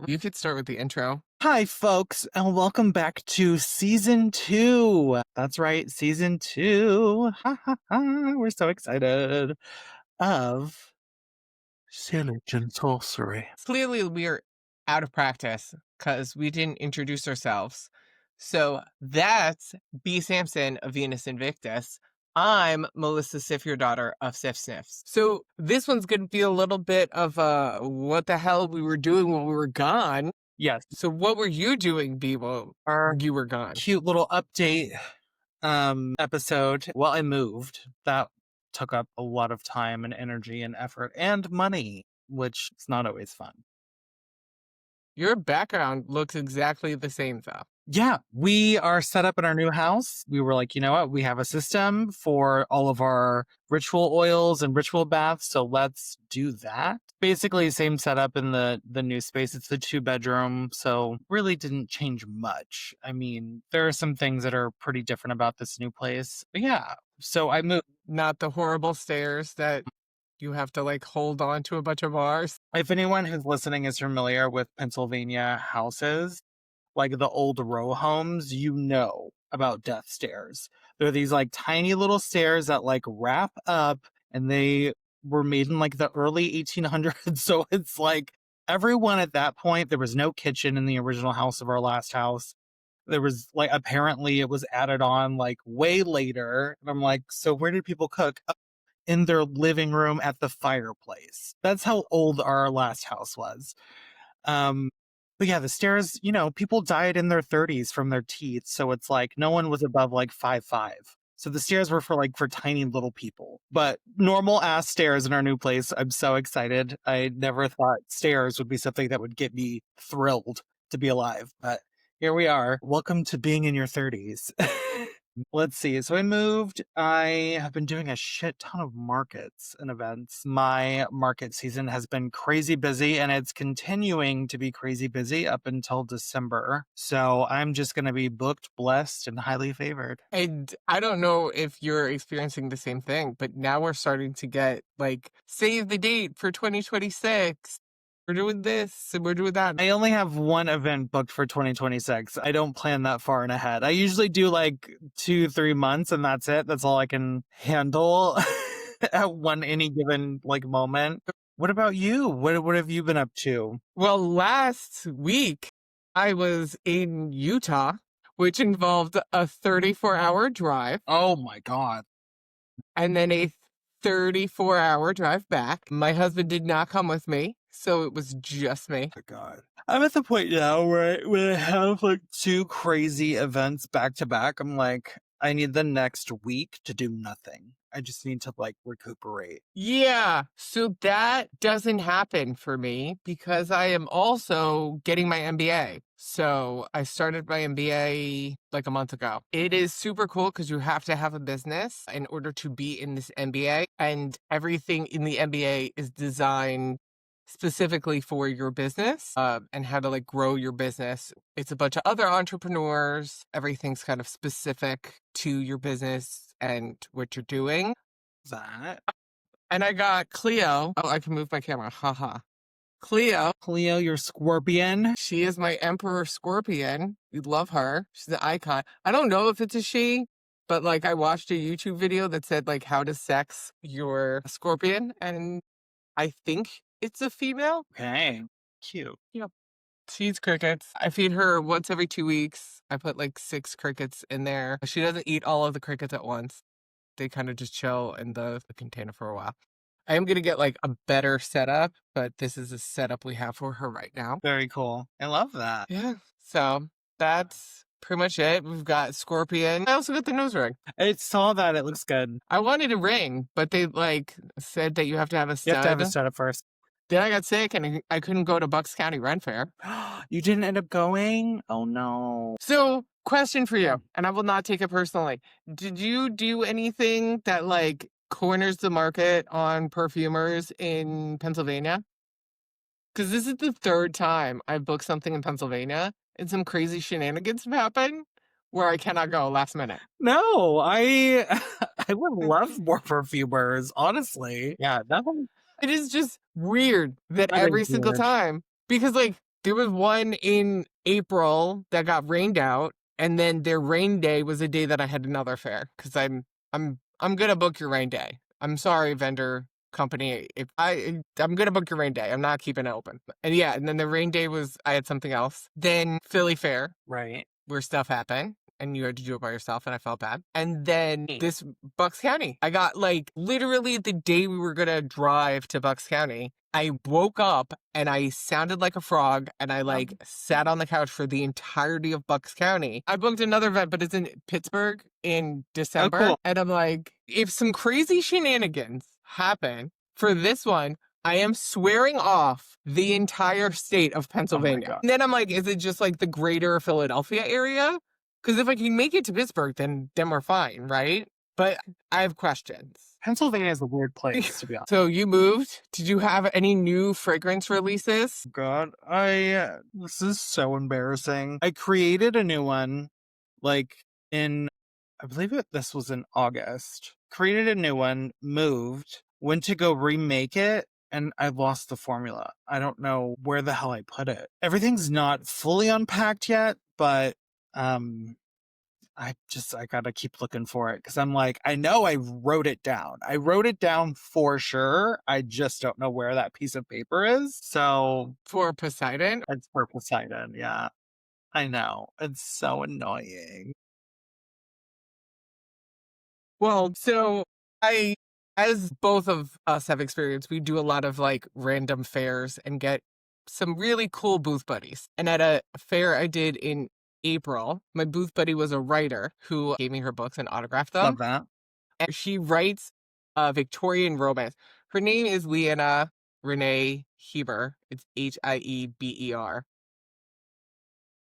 You could start with the intro. Hi, folks, and welcome back to season 2. That's right, season 2. Ha ha ha. We're so excited of Sillage and Sorcery. Clearly, we are out of practice because we didn't introduce ourselves. So that's B. Sampson of Venus Invictus. I'm Melissa Sifjardóttir of Sif Sniffs. So this one's going to be a little bit of what the hell we were doing when we were gone. Yes, So what were you doing, B, while our you were gone? cute little update episode. Well, I moved. That took up a lot of time and energy and effort and money, which is not always fun. Your background looks exactly the same, though. Yeah, we are set up in our new house. We were like, you know what? We have a system for all of our ritual oils and ritual baths, so let's do that. Basically, same setup in the new space. It's the 2-bedroom, so really didn't change much. I mean, there are some things that are pretty different about this new place. But yeah, so I moved. Not the horrible stairs that you have to like hold on to a bunch of bars. If anyone who's listening is familiar with Pennsylvania houses, like the old row homes, you know about death stairs. They're these like tiny little stairs that like wrap up, and they were made in like the early 1800s. So it's like everyone at that point, there was no kitchen in the original house of our last house. There was like, apparently it was added on like way later. And I'm like, so where did people cook? In their living room at the fireplace. That's how old our last house was. But yeah, the stairs, you know, people died in their 30s from their teeth. So it's like no one was above like 5'5". So the stairs were for tiny little people. But normal ass stairs in our new place. I'm so excited. I never thought stairs would be something that would get me thrilled to be alive. But here we are. Welcome to being in your 30s. Let's see. So I moved. I have been doing a shit ton of markets and events. My market season has been crazy busy, and it's continuing to be crazy busy up until December. So I'm just going to be booked, blessed, and highly favored. And I don't know if you're experiencing the same thing, but now we're starting to get like, save the date for 2026. We're doing this and we're doing that. I only have one event booked for 2026. I don't plan that far in ahead. I usually do like 2-3 months, and that's it. That's all I can handle at any given like moment. What about you? What have you been up to? Well, last week I was in Utah, which involved a 34-hour drive Oh my God. and then a 34-hour drive back. My husband did not come with me, so it was just me. Oh God. I'm at the point now where when I have like 2 crazy events back to back, I'm like, I need the next week to do nothing. I just need to like recuperate. Yeah, so that doesn't happen for me because I am also getting my MBA. So I started my MBA like a month ago. It is super cool because you have to have a business in order to be in this MBA, and everything in the MBA is designed specifically for your business and how to like grow your business. It's a bunch of other entrepreneurs. Everything's kind of specific to your business and what you're doing. That And I got Cleo. Oh, I can move my camera. Haha. Cleo. Cleo, your scorpion. She is my Emperor Scorpion. We love her. She's an icon. I don't know if it's a she, but like I watched a YouTube video that said like how to sex your scorpion, and I think it's a female. Okay. Cute. She eats crickets. I feed her once every 2 weeks. I put like 6 crickets in there. She doesn't eat all of the crickets at once. They kind of just chill in the container for a while. I am going to get like a better setup, but this is a setup we have for her right now. Very cool. I love that. Yeah. So that's pretty much it. We've got Scorpion. I also got the nose ring. I saw that. It looks good. I wanted a ring, but they like said that you have to have a stud. You have to have a setup first. Then I got sick and I couldn't go to Bucks County Run Fair. You didn't end up going? Oh no. So, question for you, and I will not take it personally. Did you do anything that like corners the market on perfumers in Pennsylvania? Because this is the 3rd time I've booked something in Pennsylvania and some crazy shenanigans have happened where I cannot go last minute. No, I would love more perfumers, honestly. Yeah, that one. It is just weird that That is every single weird. time, because like There was one in April that got rained out, and then their rain day was a day that I had another fair because I'm gonna book your rain day. I'm sorry, vendor company. If I'm gonna book your rain day. I'm not keeping it open. And yeah, and then the rain day was I had something else. Then Philly Fair, Right. where stuff happened and you had to do it by yourself and I felt bad. And then this Bucks County. I got like literally the day we were gonna drive to Bucks County. I woke up and I sounded like a frog and I like sat on the couch for the entirety of Bucks County. I booked another event, but it's in Pittsburgh in December. cool. And I'm like, if some crazy shenanigans happen for this one, I am swearing off the entire state of Pennsylvania. God. And then I'm like, is it just like the greater Philadelphia area? Because if I can make it to Pittsburgh, then we're fine, right? But I have questions. Pennsylvania is a weird place, to be honest. So you moved. Did you have any new fragrance releases? God, this is so embarrassing. I created a new one, like I believe this was in August. Created a new one, moved, went to go remake it, and I lost the formula. I don't know where the hell I put it. Everything's not fully unpacked yet, but I gotta keep looking for it because I'm like, I know I wrote it down. I wrote it down for sure. I just don't know where that piece of paper is. So For Poseidon? it's for Poseidon. Yeah, I know. It's so annoying. Well, so as both of us have experienced, we do a lot of like random fairs and get some really cool booth buddies. And at a fair I did in April, my booth buddy was a writer who gave me her books and autographed them. Love that. And she writes Victorian romance. Her name is Leanna Renee Heber. It's Hieber.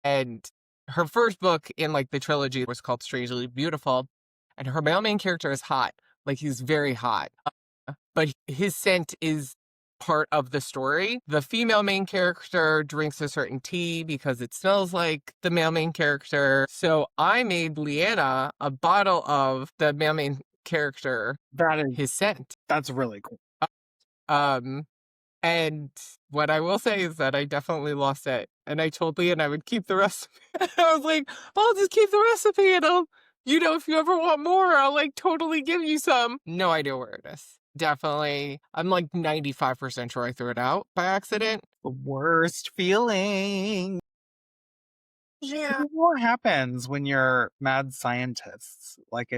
And her first book in like the trilogy was called Strangely Beautiful. And her male main character is hot. Like he's very hot. But his scent is part of the story. The female main character drinks a certain tea because it smells like the male main character. So I made Leanna a bottle of the male main character, his scent. That's really cool. And what I will say is that I definitely lost it. And I told Leanna I would keep the recipe. I was like, I'll just keep the recipe and if you ever want more, I'll like totally give you some. No idea where it is. Definitely. I'm like 95% sure I threw it out by accident. The worst feeling. Yeah. What happens when you're mad scientists? Like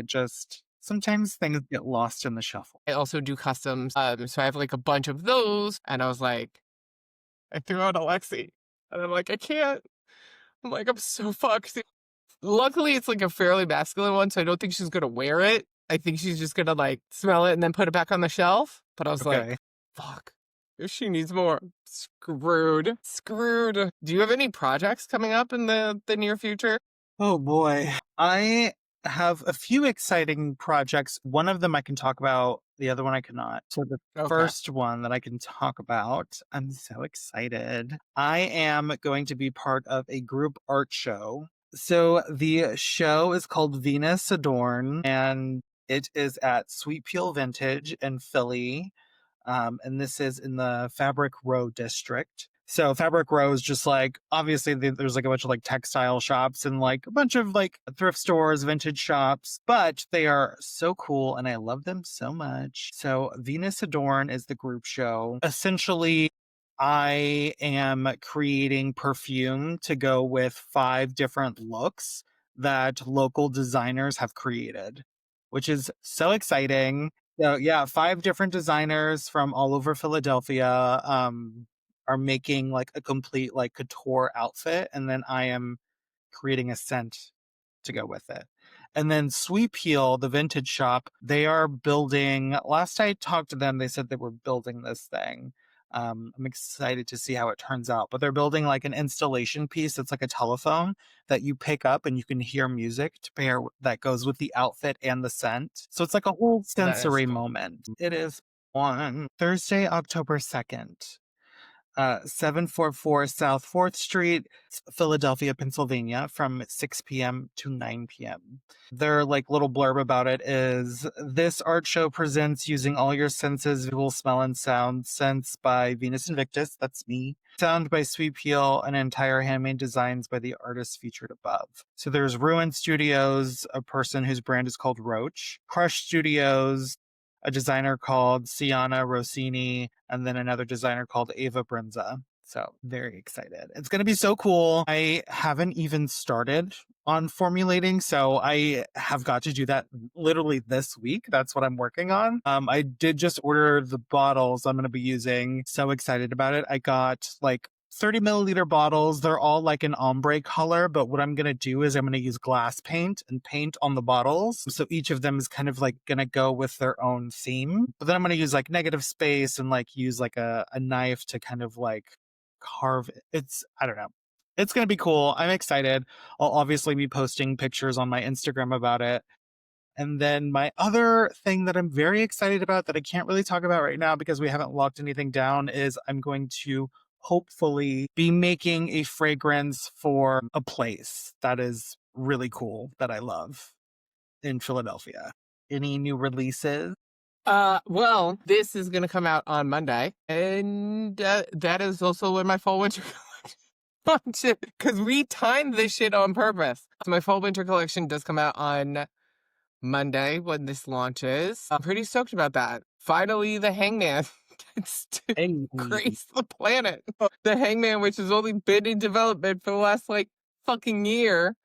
sometimes things get lost in the shuffle. I also do customs. So I have like a bunch of those. And I was like, I threw out Alexi. And I'm like, I can't. I'm like, I'm so fucked. Luckily, it's like a fairly masculine one, so I don't think she's going to wear it. I think she's just going to like smell it and then put it back on the shelf. But I was like, fuck, if she needs more, screwed. Do you have any projects coming up in the near future? Oh boy. I have a few exciting projects. One of them I can talk about, the other one I cannot. So the first one that I can talk about, I'm so excited. I am going to be part of a group art show. So the show is called Venus Adorn, and it is at Sweet Peel Vintage in Philly. And this is in the Fabric Row district. So Fabric Row is just like, obviously there's like a bunch of like textile shops and like a bunch of like thrift stores, vintage shops, but they are so cool and I love them so much. So Venus Adorn is the group show. Essentially, I am creating perfume to go with 5 different looks that local designers have created, which is so exciting. So yeah, 5 different designers from all over Philadelphia are making like a complete like couture outfit, and then I am creating a scent to go with it. And then Sweet Peel, the vintage shop, they are building, last I talked to them, they said they were building this thing. I'm excited to see how it turns out, but they're building like an installation piece that's like a telephone that you pick up and you can hear music to pair that goes with the outfit and the scent. So it's like a whole sensory moment. It is on Thursday, October 2nd. 744 South 4th Street, Philadelphia, Pennsylvania, from 6 p.m. to 9 p.m. Their like little blurb about it is, this art show presents using all your senses, visual, smell, and sound. Sense by Venus Invictus, that's me. Sound by Sweet Peel, and entire handmade designs by the artists featured above. So there's Ruin Studios, a person whose brand is called Roach. Crush Studios, a designer called Siana Rossini, and then another designer called Ava Brinza. So very excited. It's going to be so cool. I haven't even started on formulating, so I have got to do that literally this week. That's what I'm working on. I did just order the bottles I'm going to be using. So excited about it. I got like 30 milliliter bottles. They're all like an ombre color, but what I'm going to do is I'm going to use glass paint and paint on the bottles. So each of them is kind of like going to go with their own theme. But then I'm going to use like negative space and like use like a knife to kind of like carve it. I don't know. It's going to be cool. I'm excited. I'll obviously be posting pictures on my Instagram about it. And then my other thing that I'm very excited about that I can't really talk about right now because we haven't locked anything down is I'm going to hopefully be making a fragrance for a place that is really cool that I love in Philadelphia. Any new releases? Well, this is gonna come out on Monday, and that is also when my fall winter collection, because we timed this shit on purpose. So my fall winter collection does come out on Monday when this launches. I'm pretty stoked about that. Finally, the Hangman gets to Hey. grace the planet. The Hangman, which has only been in development for the last like fucking year,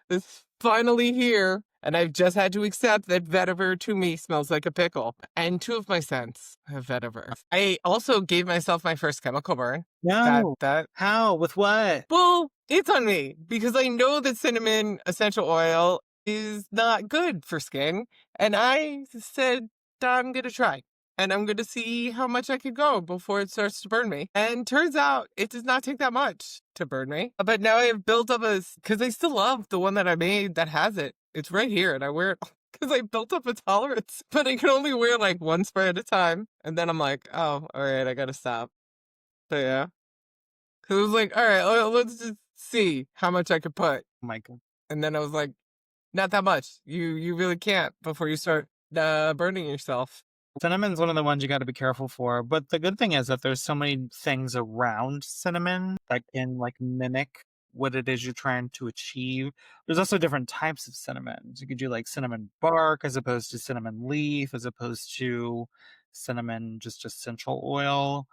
is finally here. And I've just had to accept that vetiver to me smells like a pickle. And 2 of my scents have vetiver. I also gave myself my first chemical burn. No. That How? With what? Well, it's on me because I know that cinnamon essential oil is not good for skin. And I said, I'm going to try. And I'm going to see how much I could go before it starts to burn me. And turns out it does not take that much to burn me. But now I have built up because I still love the one that I made that has it. It's right here and I wear it because I built up a tolerance. But I can only wear like 1 spray at a time. And then I'm like, oh, all right, I got to stop. So yeah. Because I was like, all right, let's just see how much I could put. Oh my God. And then I was like, not that much. You really can't before you start burning yourself. Cinnamon's one of the ones you got to be careful for. But the good thing is that there's so many things around cinnamon that can like mimic what it is you're trying to achieve. There's also different types of cinnamon. You could do like cinnamon bark as opposed to cinnamon leaf, as opposed to cinnamon just essential oil.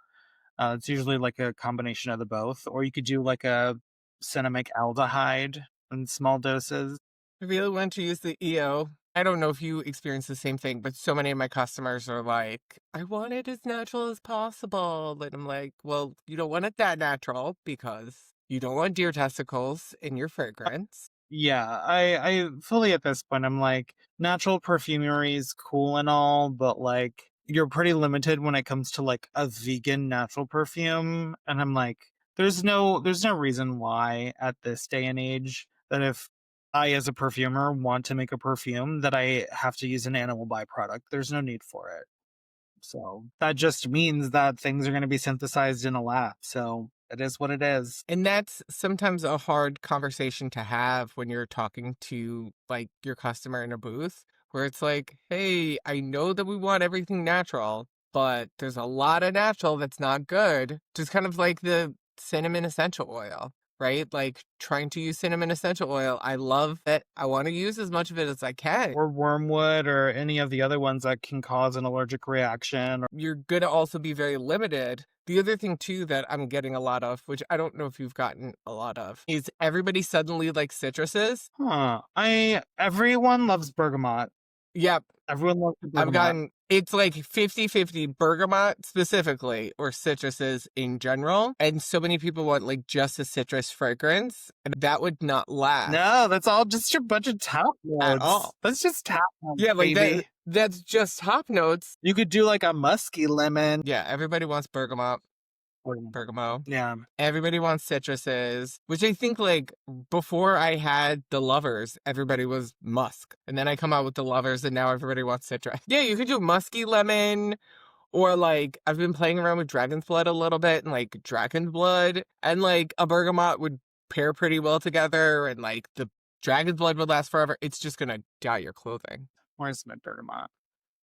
It's usually like a combination of the both. Or you could do like a cinnamic aldehyde in small doses. I really want to use the EO. I don't know if you experience the same thing, but so many of my customers are like, I want it as natural as possible. And I'm like, well, you don't want it that natural because you don't want deer testicles in your fragrance. Yeah, I fully at this point, I'm like, natural perfumery is cool and all, but like, you're pretty limited when it comes to like a vegan natural perfume. And I'm like, there's no reason why at this day and age that if I, as a perfumer, want to make a perfume that I have to use an animal byproduct. There's no need for it. So that just means that things are going to be synthesized in a lab. So it is what it is. And that's sometimes a hard conversation to have when you're talking to like your customer in a booth, where it's like, hey, I know that we want everything natural, but there's a lot of natural that's not good. Just kind of like the cinnamon essential oil, right? Like trying to use cinnamon essential oil. I love it. I want to use as much of it as I can. Or wormwood or any of the other ones that can cause an allergic reaction. You're going to also be very limited. The other thing, too, that I'm getting a lot of, which I don't know if you've gotten a lot of, is everybody suddenly likes citruses. Everyone loves bergamot. Yep. Everyone loves bergamot. I've gotten, it's like 50-50 bergamot specifically, or citruses in general. And so many people want like just a citrus fragrance, and that would not last. No, that's all just your bunch of top notes. At all. That's just top notes, Yeah, like baby. that's just top notes. You could do like a musky lemon. Yeah, everybody wants bergamot. Bergamot. Yeah. Everybody wants citruses, which I think like before I had the lovers, everybody was musk. And then I come out with the lovers and now everybody wants citrus. Yeah, you could do musky lemon Or like I've been playing around with dragon's blood a little bit, and like dragon's blood and like a bergamot would pair pretty well together, and like the dragon's blood would last forever. It's just gonna dye your clothing. Where's my bergamot?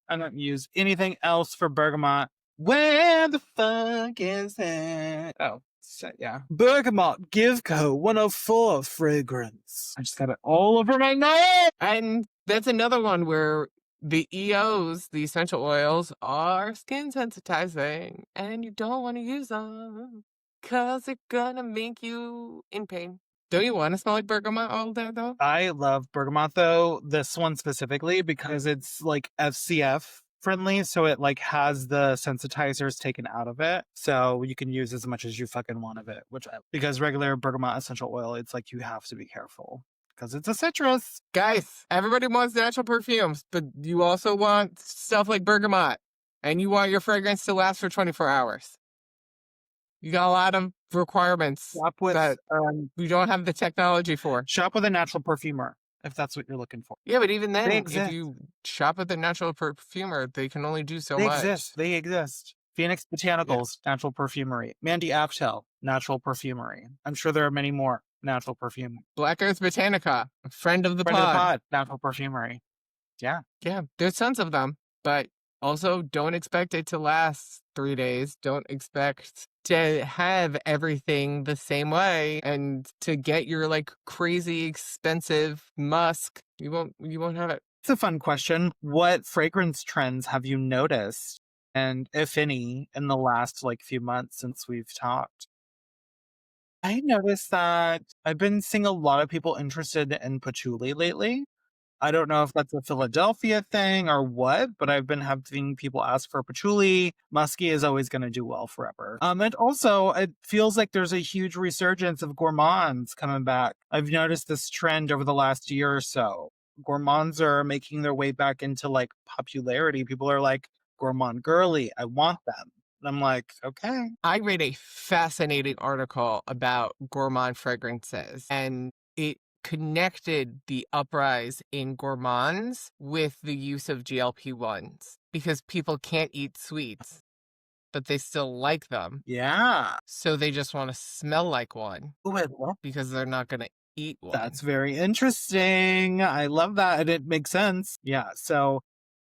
I don't use anything else for bergamot. Where the fuck is it? Oh, yeah. Bergamot Giveco 104 fragrance. I just got it all over my nose. And that's another one where the EOs, the essential oils, are skin sensitizing, and you don't want to use them because they're gonna make you in pain. Don't you want to smell like bergamot all day, though? I love bergamot, though, this one specifically, because it's like FCF friendly, so it like has the sensitizers taken out of it, so you can use as much as you fucking want of it, because regular bergamot essential oil, it's like you have to be careful because it's a citrus. Guys, everybody wants natural perfumes, but you also want stuff like bergamot, and you want your fragrance to last for 24 hours. You got a lot of requirements that we don't have the technology for. Shop with a natural perfumer if that's what you're looking for. Yeah, but even then, if you shop with a natural perfumer, they can only do so much. They exist. Phoenix Botanicals, natural perfumery. Mandy Aptel, natural perfumery. I'm sure there are many more natural perfume. Black Earth Botanica, friend of the pod, natural perfumery. Yeah. Yeah, there's tons of them, but also don't expect it to last 3 days. Don't expect to have everything the same way, and to get your like crazy expensive musk, you won't have it. It's a fun question. What fragrance trends have you noticed, and if any, in the last like few months since we've talked? I noticed that I've been seeing a lot of people interested in patchouli lately. I don't know if that's a Philadelphia thing or what, but I've been having people ask for patchouli. Musky is always going to do well forever. And also, it feels like there's a huge resurgence of gourmands coming back. I've noticed this trend over the last year or so. Gourmands are making their way back into like popularity. People are like, gourmand girly, I want them. And I'm like, okay. I read a fascinating article about gourmand fragrances, and it connected the uprise in gourmands with the use of GLP-1s, because people can't eat sweets, but they still like them. Yeah. So they just want to smell like one. Ooh, I love because they're not going to eat one. That's very interesting. I love that. And it makes sense. Yeah. So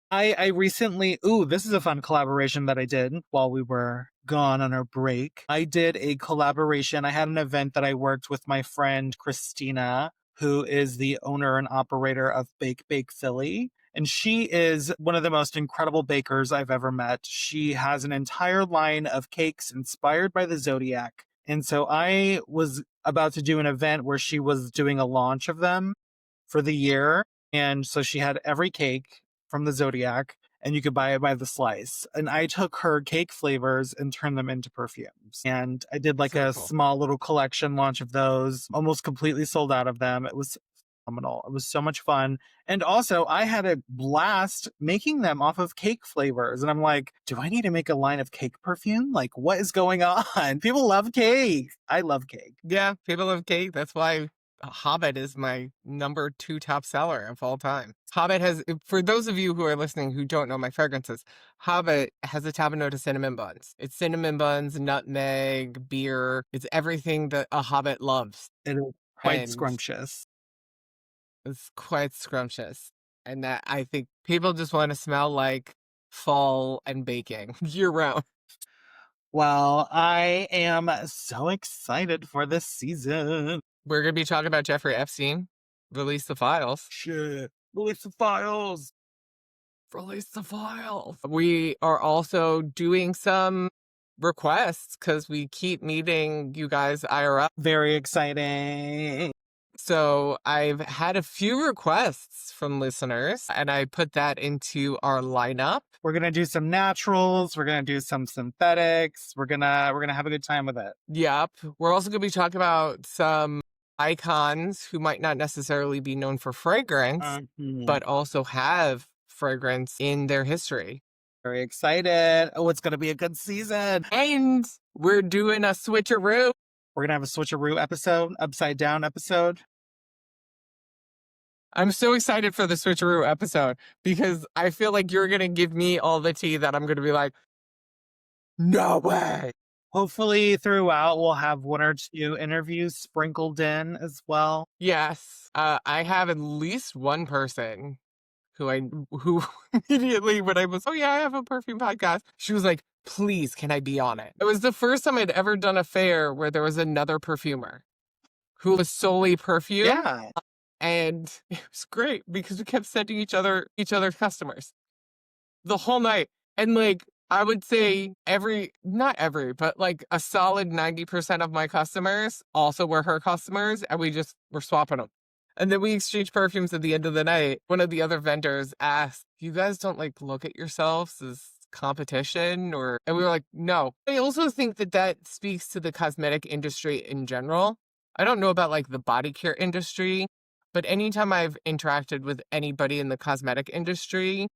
I recently, this is a fun collaboration that I did while we were gone on our break. I did a collaboration. I had an event that I worked with my friend Christina, who is the owner and operator of Bake Philly. And she is one of the most incredible bakers I've ever met. She has an entire line of cakes inspired by the Zodiac. And so I was about to do an event where she was doing a launch of them for the year. And so she had every cake from the Zodiac, and you could buy it by the slice. And I took her cake flavors and turned them into perfumes. And I did like a small little collection launch of those, almost completely sold out of them. It was phenomenal. It was so much fun. And also I had a blast making them off of cake flavors. And I'm like, do I need to make a line of cake perfume? Like, what is going on? People love cake. I love cake. Yeah, people love cake. That's why Hobbit is my number 2 top seller of all time. Hobbit has, for those of you who are listening who don't know my fragrances, Hobbit has a top note of cinnamon buns. It's cinnamon buns, nutmeg, beer. It's everything that a Hobbit loves. It is quite scrumptious. It's quite scrumptious. And that, I think people just want to smell like fall and baking year round. Well, I am so excited for this season. We're going to be talking about Jeffrey Epstein. Release the files. Shit. Release the files. Release the files. We are also doing some requests because we keep meeting you guys IRL. Very exciting. So I've had a few requests from listeners, and I put that into our lineup. We're gonna do some naturals. We're gonna do some synthetics. We're gonna have a good time with it. Yep. We're also gonna be talking about some icons who might not necessarily be known for fragrance, but also have fragrance in their history. Very excited. Oh, it's gonna be a good season. And we're doing a switcheroo. We're gonna have a switcheroo episode, upside down episode. I'm so excited for the switcheroo episode because I feel like you're going to give me all the tea that I'm going to be like, No way. Hopefully throughout we'll have one or two interviews sprinkled in as well. Yes. I have at least one person who immediately when I was, oh yeah, I have a perfume podcast, she was like, please, can I be on it? It was the first time I'd ever done a fair where there was another perfumer who was solely perfume. Yeah. And it was great because we kept sending each other customers the whole night. And like I would say not every, but like a solid 90% of my customers also were her customers, and we just were swapping them. And then we exchanged perfumes at the end of the night. One of the other vendors asked, you guys don't like look at yourselves as competition? Or, and we were like, no. I also think that that speaks to the cosmetic industry in general. I don't know about like the body care industry, but anytime I've interacted with anybody in the cosmetic industry,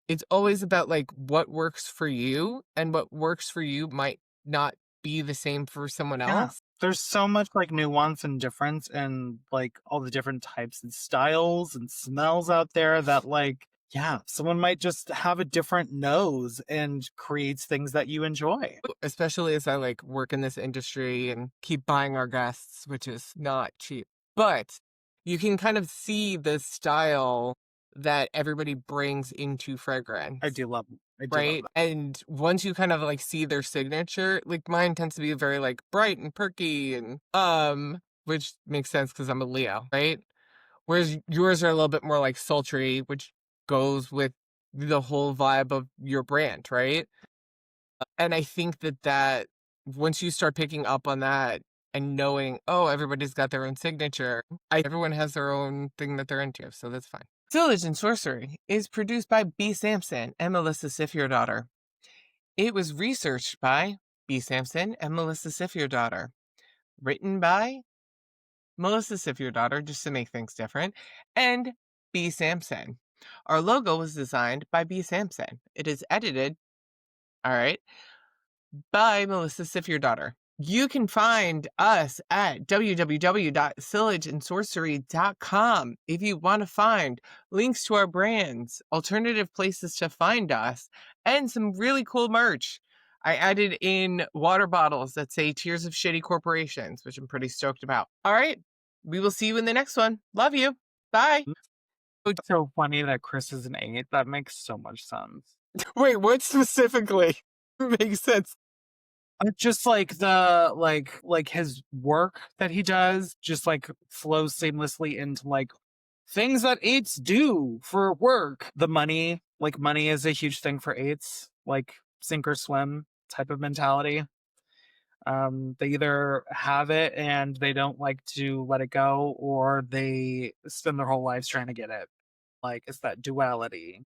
it's always about like what works for you, and what works for you might not be the same for someone Yeah. else. There's so much like nuance and difference and like all the different types and styles and smells out there that like, yeah, someone might just have a different nose and creates things that you enjoy. Especially as I like work in this industry and keep buying our guests, which is not cheap. But you can kind of see the style that everybody brings into fragrance. I do love Right? that. And once you kind of like see their signature, like mine tends to be very like bright and perky and which makes sense because I'm a Leo, right? Whereas yours are a little bit more like sultry, which goes with the whole vibe of your brand, right? And I think that once you start picking up on that and knowing, oh, everybody's got their own signature, everyone has their own thing that they're into, so that's fine. Sillage and Sorcery is produced by B. Sampson and Melissa Sifjardóttir. It was researched by B. Sampson and Melissa Sifjardóttir. Written by Melissa Sifjardóttir, just to make things different, and B. Sampson. Our logo was designed by B. Sampson. It is edited, all right, by Melissa Sifjardóttir. You can find us at www.sillageandsorcery.com if you want to find links to our brands, alternative places to find us, and some really cool merch. I added in water bottles that say Tears of Shitty Corporations, which I'm pretty stoked about. All right, we will see you in the next one. Love you. Bye. It's so funny that Chris is an 8. That makes so much sense. Wait, what specifically makes sense? Just like the like his work that he does just like flows seamlessly into like things that 8s do for work. The money, like money is a huge thing for 8s, like sink or swim type of mentality. They either have it and they don't like to let it go, or they spend their whole lives trying to get it. Like it's that duality.